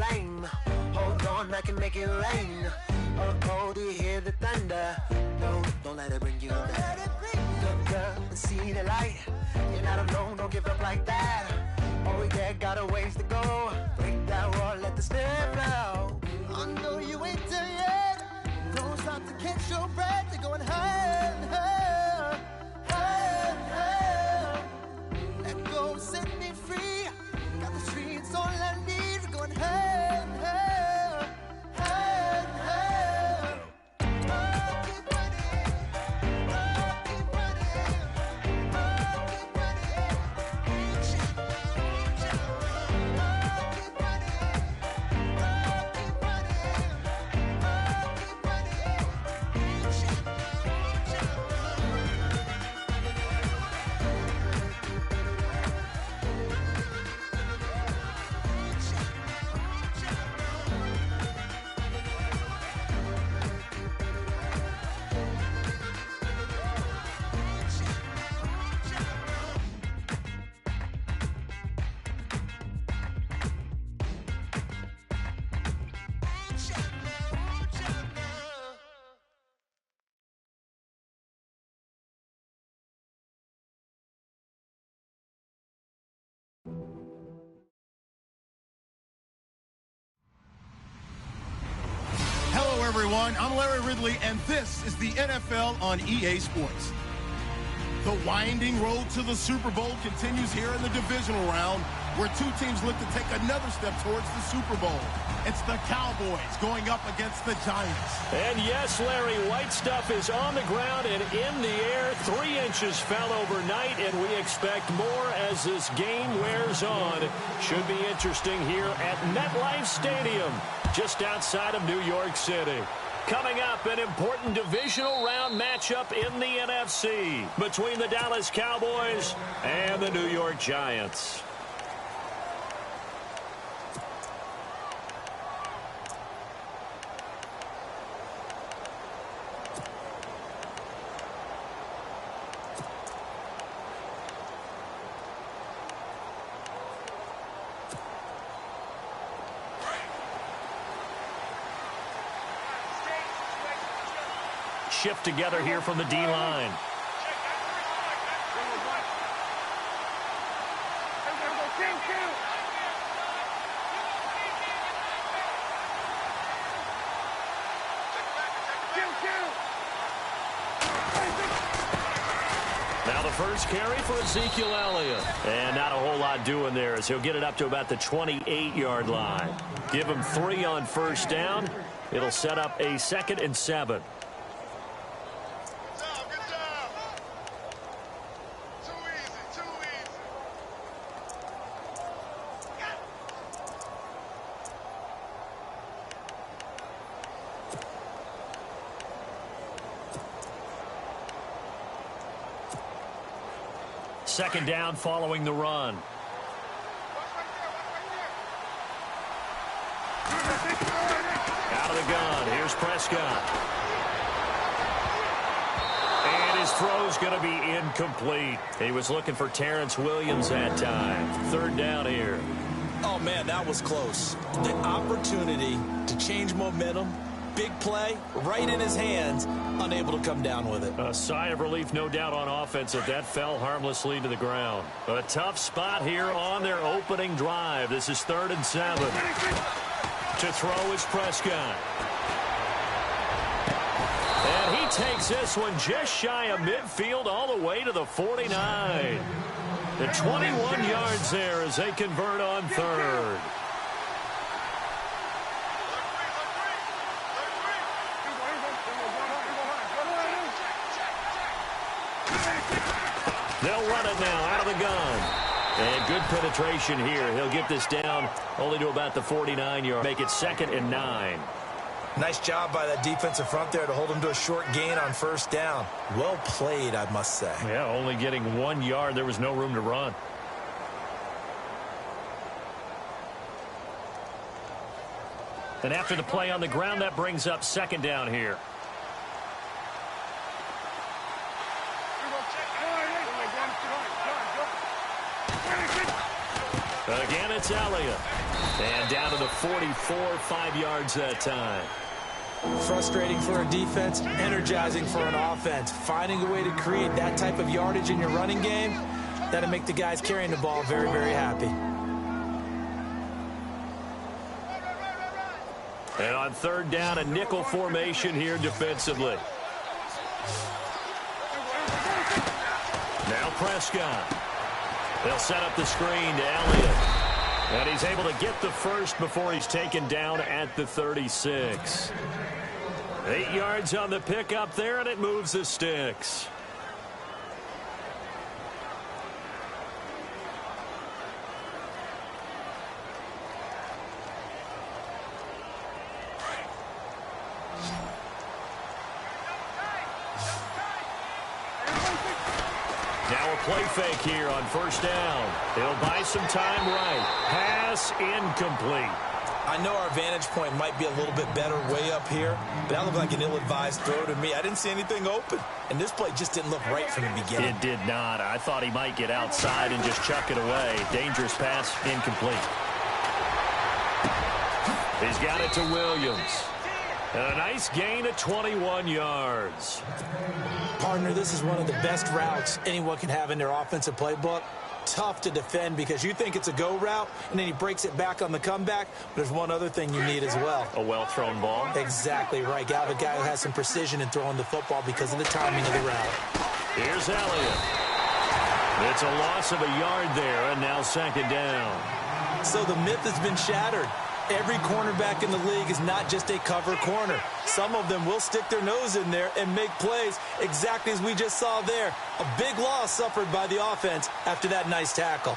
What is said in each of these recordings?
flame. Hold on, I can make it rain. Oh, do you hear the thunder? No, don't let it bring you down. Look up and see the light. You're not alone, don't give up like that. Oh yeah, got a ways to go. Break that wall, let the spirit flow. I know you ain't there yet. Don't stop to catch your breath. You're going higher and higher, higher and higher. Let go, set me free. Got the streets all I need. We're going higher and higher, higher and higher. Oh, keep running. Oh, keep running. Oh, keep running. Reach out, reach out. Oh, keep running. Oh, keep running. Oh, keep running. Reach out, reach out. Hello, everyone. I'm Larry Ridley, and this is the NFL on EA Sports. The winding road to the Super Bowl continues here in the divisional round, where two teams look to take another step towards the Super Bowl. It's the Cowboys going up against the Giants. And yes, Larry, white stuff is on the ground and in the air. 3 inches fell overnight, and we expect more as this game wears on. Should be interesting here at MetLife Stadium, just outside of New York City. Coming up, an important divisional round matchup in the NFC between the Dallas Cowboys and the New York Giants. Shift together here from the D-line. Now the first carry for Ezekiel Elliott. And not a whole lot doing there as he'll get it up to about the 28-yard line. Give him 3 on first down. It'll set up a 2nd and 7. Second down following the run. Out of the gun. Here's Prescott. And his throw's going to be incomplete. He was looking for Terrence Williams that time. 3rd down here. Oh, man, that was close. The opportunity to change momentum, big play, right in his hands, unable to come down with it. A sigh of relief, no doubt, on offense if that fell harmlessly to the ground. A tough spot here on their opening drive. This is 3rd and 7. To throw is Prescott. And he takes this one just shy of midfield all the way to the 49. The 21 yards there as they convert on 3rd. They'll run it now out of the gun. And good penetration here. He'll get this down only to about the 49-yard. Make it 2nd and 9. Nice job by that defensive front there to hold him to a short gain on first down. Well played, I must say. Yeah, only getting 1 yard. There was no room to run. And after the play on the ground, that brings up 2nd down here. Again, It's Elliott. And down to the 44, 5 yards that time. Frustrating for a defense, energizing for an offense. Finding a way to create that type of yardage in your running game, that'll make the guys carrying the ball very, very happy. And on third down, a nickel formation here defensively. Now Prescott. They'll set up the screen to Elliott. And he's able to get the first before he's taken down at the 36. 8 yards on the pickup there, and it moves the sticks. Now a play fake here on first down. He'll buy some time right. Pass incomplete. I know our vantage point might be a little bit better way up here, but that looked like an ill-advised throw to me. I didn't see anything open, and this play just didn't look right from the beginning. It did not. I thought he might get outside and just chuck it away. Dangerous pass, incomplete. He's got it to Williams. And a nice gain of 21 yards. Partner, this is one of the best routes anyone can have in their offensive playbook. Tough to defend because you think it's a go route, and then he breaks it back on the comeback. There's one other thing you need as well. A well-thrown ball? Exactly right. Got a guy who has some precision in throwing the football because of the timing of the route. Here's Elliott. It's a loss of a yard there, and now second down. So the myth has been shattered. Every cornerback in the league is not just a cover corner. Some of them will stick their nose in there and make plays exactly as we just saw there. A big loss suffered by the offense after that nice tackle.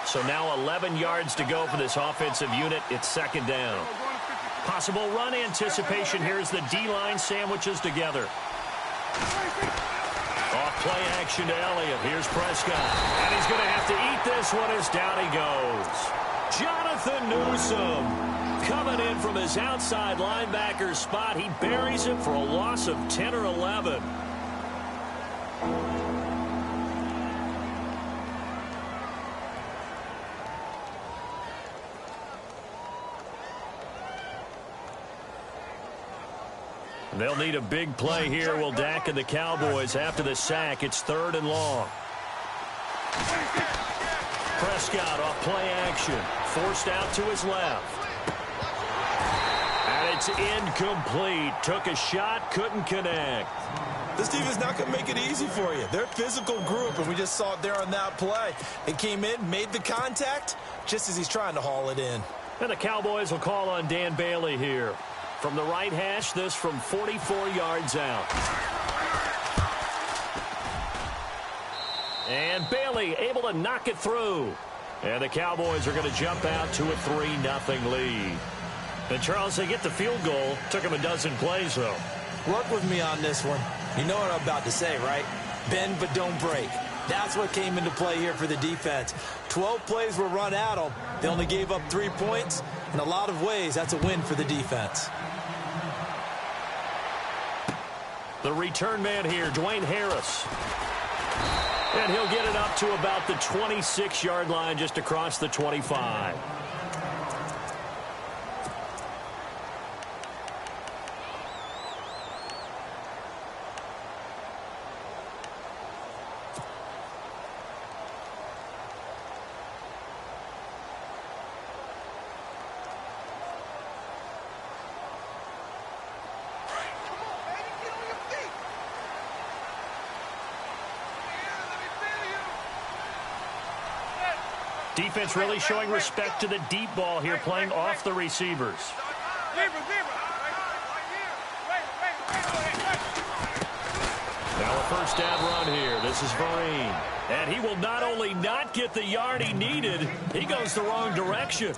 So now 11 yards to go for this offensive unit. It's second down. Possible run anticipation here as the D-line sandwiches together. Off play action to Elliott. Here's Prescott. And he's going to have to eat this one as down he goes. Jonathan Newsom coming in from his outside linebacker spot. He buries it for a loss of 10 or 11. They'll need a big play here, will Dak and the Cowboys. After the sack, it's third and long. Prescott off play action. Forced out to his left. And it's incomplete. Took a shot, couldn't connect. This team is not going to make it easy for you. They're a physical group, and we just saw it there on that play. They came in, made the contact, just as he's trying to haul it in. And the Cowboys will call on Dan Bailey here. From the right hash, this from 44 yards out. And Bailey able to knock it through. And the Cowboys are going to jump out to a 3-0 lead. And Charles, they get the field goal. Took them a dozen plays, though. Work with me on this one. You know what I'm about to say, right? Bend but don't break. That's what came into play here for the defense. 12 plays were run at them. They only gave up 3 points. In a lot of ways, that's a win for the defense. The return man here, Dwayne Harris. And he'll get it up to about the 26-yard line, just across the 25. Defense really showing respect to the deep ball here, playing off the receivers. Now a first down run here. This is Vereen. And he will not only not get the yard he needed, he goes the wrong direction.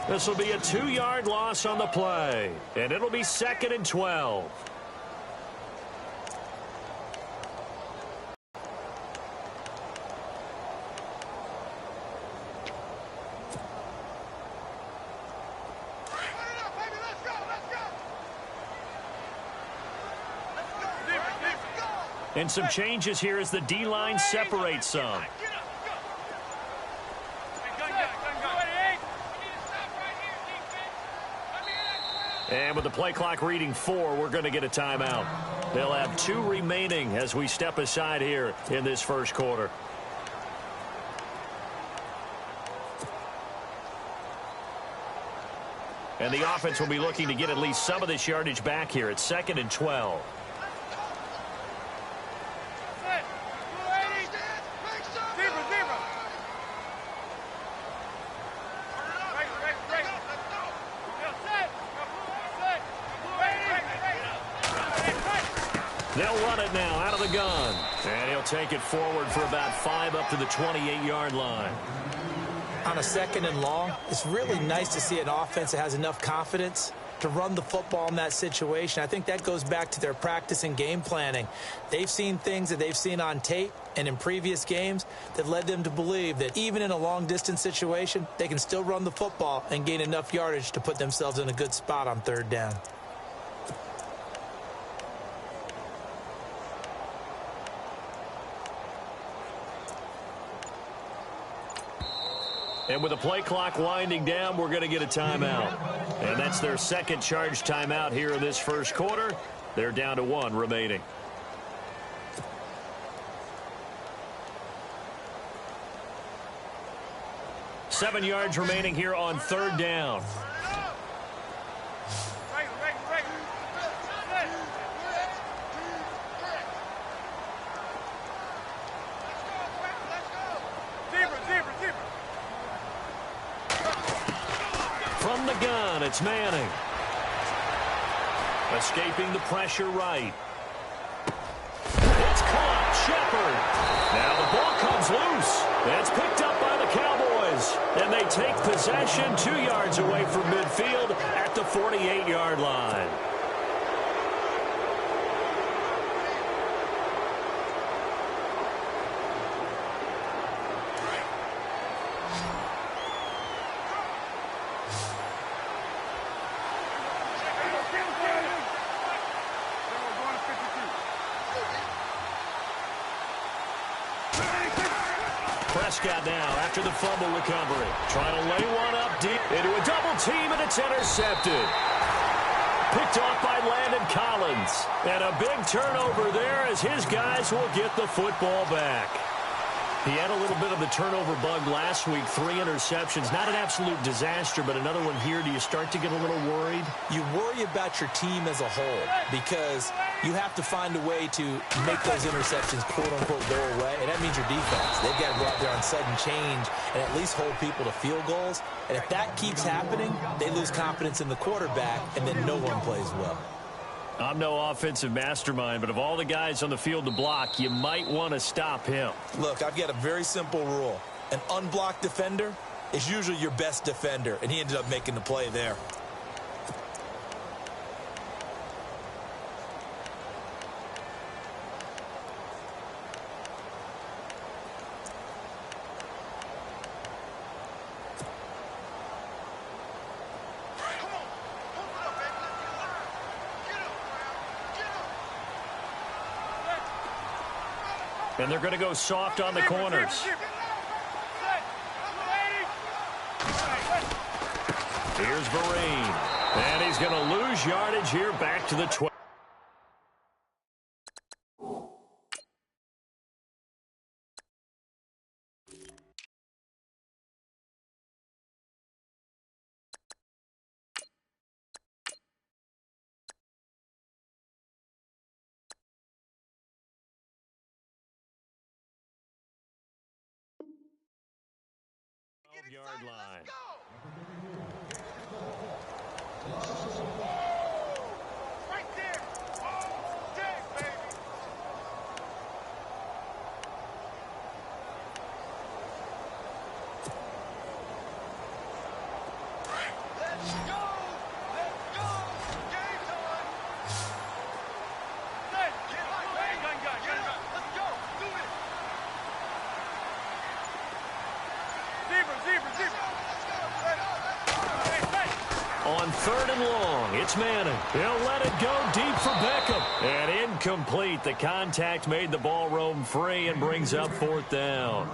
This will be a 2-yard loss on the play. And it'll be 2nd and 12. And some changes here as the D-line separates some. And with the play clock reading 4, we're going to get a timeout. They'll have 2 remaining as we step aside here in this first quarter. And the offense will be looking to get at least some of this yardage back here. It's 2nd and 12. They'll run it now out of the gun. And he'll take it forward for about 5 up to the 28-yard line. On a 2nd and long, it's really nice to see an offense that has enough confidence to run the football in that situation. I think that goes back to their practice and game planning. They've seen things that they've seen on tape and in previous games that led them to believe that even in a long-distance situation, they can still run the football and gain enough yardage to put themselves in a good spot on 3rd down. And with the play clock winding down, we're going to get a timeout. And that's their 2nd charge timeout here in this first quarter. They're down to 1 remaining. Seven yards remaining here on 3rd down. From the gun, it's Manning. Escaping the pressure right. It's caught. Shepard. Now the ball comes loose. It's picked up by the Cowboys. And they take possession 2 yards away from midfield at the 48-yard line. Prescott now after the fumble recovery. Trying to lay one up deep into a double team, and it's intercepted. Picked off by Landon Collins. And a big turnover there as his guys will get the football back. He had a little bit of the turnover bug last week, 3 interceptions. Not an absolute disaster, but another one here. Do you start to get a little worried? You worry about your team as a whole because you have to find a way to make those interceptions, quote-unquote, go away, and that means your defense. They've got to go out there on sudden change and at least hold people to field goals. And if that keeps happening, they lose confidence in the quarterback, and then no one plays well. I'm no offensive mastermind, but of all the guys on the field to block, you might want to stop him. Look, I've got a very simple rule. An unblocked defender is usually your best defender, and he ended up making the play there. And they're going to go soft on the corners. Here's Vereen. And he's going to lose yardage here back to the 12. Yard line. Right there. Oh, dang, baby. Let's go. Let's go. Game time. Gun. Let's go. Do it. Zebra. On on 3rd and long. It's Manning. He'll let it go deep for Beckham. And incomplete. The contact made the ball roam free and brings up 4th down.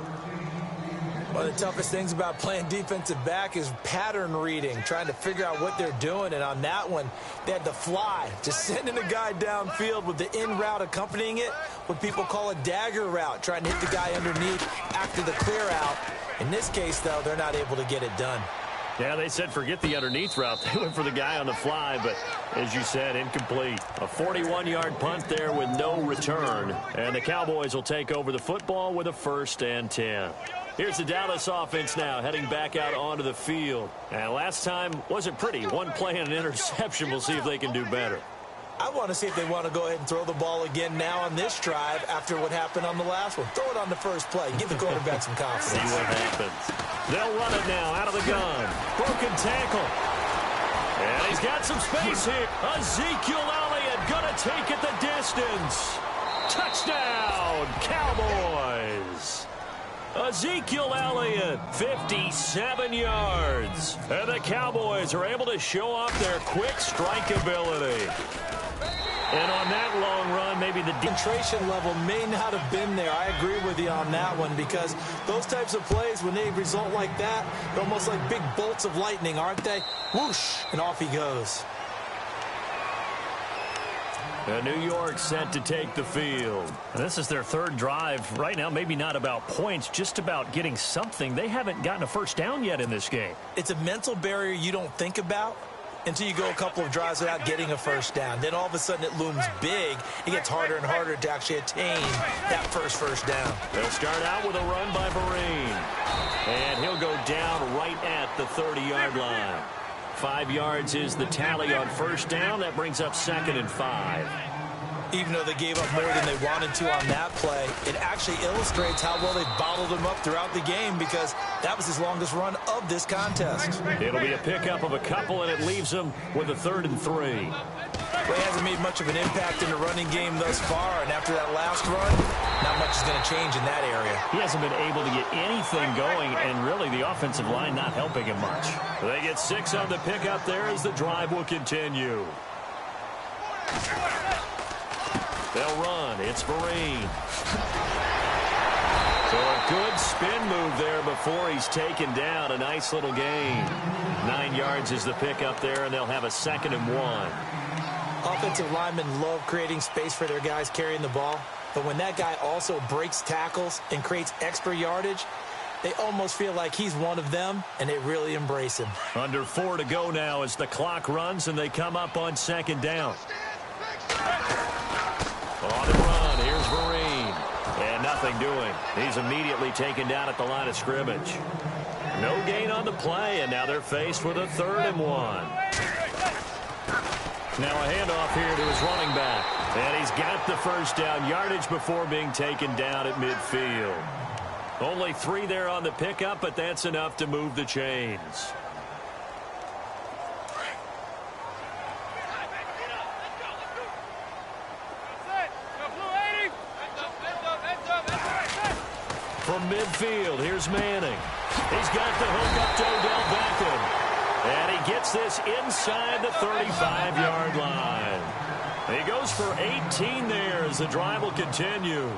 One of the toughest things about playing defensive back is pattern reading, trying to figure out what they're doing. And on that one, they had to fly, just sending a guy downfield with the in route accompanying it, what people call a dagger route, trying to hit the guy underneath after the clear out. In this case, though, they're not able to get it done. Yeah, they said forget the underneath route. They went for the guy on the fly, but as you said, incomplete. A 41-yard punt there with no return. And the Cowboys will take over the football with a 1st and 10. Here's the Dallas offense now heading back out onto the field. And last time wasn't pretty. One play and an interception. We'll see if they can do better. I want to see if they want to go ahead and throw the ball again now on this drive after what happened on the last one. Throw it on the first play. Give the quarterback some confidence. See what happens. They'll run it now out of the gun. Broken tackle. And he's got some space here. Ezekiel Elliott going to take it the distance. Touchdown, Cowboys. Ezekiel Elliott, 57 yards. And the Cowboys are able to show off their quick strike ability. And on that long run, maybe the concentration level may not have been there. I agree with you on that one, because those types of plays, when they result like that, they're almost like big bolts of lightning, aren't they? Whoosh, and off he goes. And New York set to take the field. And this is their 3rd drive. Right now, maybe not about points, just about getting something. They haven't gotten a 1st down yet in this game. It's a mental barrier you don't think about until you go a couple of drives without getting a 1st down. Then all of a sudden it looms big. It gets harder and harder to actually attain that first down. They'll start out with a run by Vereen. And he'll go down right at the 30-yard line. 5 yards is the tally on 1st down. That brings up 2nd and 5. Even though they gave up more than they wanted to on that play, it actually illustrates how well they bottled him up throughout the game, because that was his longest run of this contest. It'll be a pickup of a couple, and it leaves them with a 3rd and 3. Well, he hasn't made much of an impact in the running game thus far, and after that last run, not much is going to change in that area. He hasn't been able to get anything going, and really the offensive line not helping him much. They get 6 on the pickup there as the drive will continue. They'll run. It's Vereen. So a good spin move there before he's taken down. A nice little gain. 9 yards is the pickup there, and they'll have a 2nd and 1. Offensive linemen love creating space for their guys carrying the ball. But when that guy also breaks tackles and creates extra yardage, they almost feel like he's one of them, and they really embrace him. Under 4 to go now as the clock runs, and they come up on 2nd down. On the run, here's Vereen. And nothing doing. He's immediately taken down at the line of scrimmage. No gain on the play, and now they're faced with a 3rd and 1. Now a handoff here to his running back. And he's got the 1st down yardage before being taken down at midfield. Only 3 there on the pickup, but that's enough to move the chains. From midfield, here's Manning. He's got the hook up to Odell Beckham. And he gets this inside the 35-yard line. He goes for 18 there as the drive will continue.